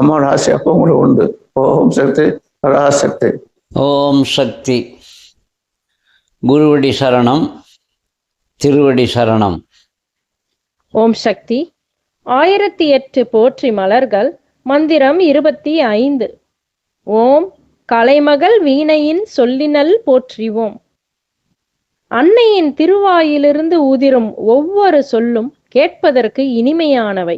அம்மாவோட ஆசை அப்போ உங்களுக்கு உண்டு. ஓம் சக்தி, பராசக்தி. ஓம் சக்தி. குருவடி சரணம், திருவடி சரணம். ஓம் சக்தி. 1008 போற்றி மலர்கள். மந்திரம் 25. ஓம் கலைமகள் வீணையின் சொல்லினல் போற்றிவோம். அன்னையின் திருவாயிலிருந்து உதிரும் ஒவ்வொரு சொல்லும் கேட்பதற்கு இனிமையானவை.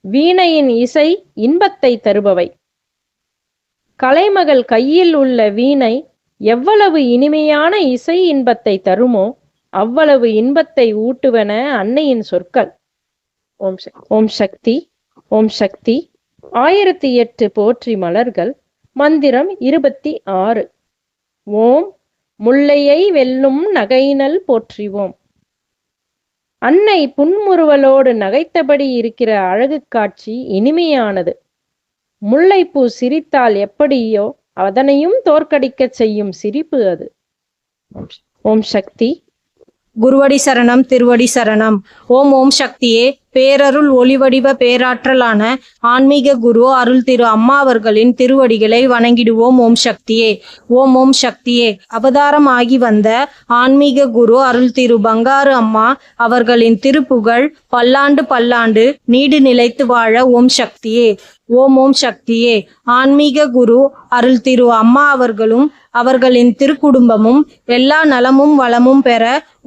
வீணையின் இசை இன்பத்தை தருபவை. கலைமகள் கையில் உள்ள வீணை எவ்வளவு இனிமையான இசை இன்பத்தை தருமோ அவ்வளவு இன்பத்தை ஊட்டுவன அன்னையின் சொற்கள். ஓம் சக்தி. ஓம் சக்தி. 1008 போற்றி மலர்கள். மந்திரம் 26. ஓம் முல்லையை வெல்லும் நகையினல் போற்றிவோம். அன்னை புன்முறுவலோடு நகைத்தபடி இருக்கிற அழகு காட்சி இனிமையானது. முல்லைப்பூ சிரித்தால் எப்படியோ அதனையும் தோற்கடிக்கச் செய்யும் சிரிப்பு அது. ஓம் சக்தி. குருவடி சரணம், திருவடி சரணம். ஓம் ஓம் சக்தியே. பேரருள் ஒளிவடிவ பேராற்றலான ஆன்மீக குரு அருள் திரு அம்மா அவர்களின் திருவடிகளை வணங்கிடுவோம். ஓம் சக்தியே. ஓம் ஓம் சக்தியே. அவதாரம் ஆகி வந்த ஆன்மீக குரு அருள் திரு பங்காரு அம்மா அவர்களின் திருப்புகழ் பல்லாண்டு பல்லாண்டு நீடு நிலைத்து வாழ. ஓம் சக்தியே. ஓம் ஓம் சக்தியே. ஆன்மீக குரு அருள் திரு அம்மா அவர்களும் அவர்களின் திருக்குடும்பமும் எல்லா நலமும் வளமும் பெற.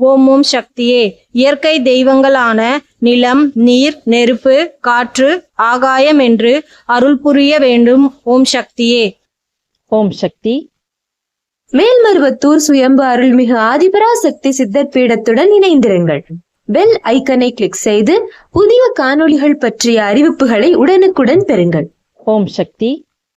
ஓம் ஓம் சக்தியே. இயற்கை தெய்வங்களான நிலம், நீர், நெருப்பு, காற்று, ஆகாயம் என்று அருள் புரிய வேண்டும். ஓம் சக்தியே. ஓம் சக்தி. மேல்மருவத்தூர் சுயம்பு அருள்மிகு ஆதிபராசக்தி சித்தர் பீடத்துடன் இணைந்திருங்கள். பெல் ஐக்கனை கிளிக் செய்து புதிய காணொளிகள் பற்றிய அறிவிப்புகளை உடனுக்குடன் பெறுங்கள். ஓம் சக்தி.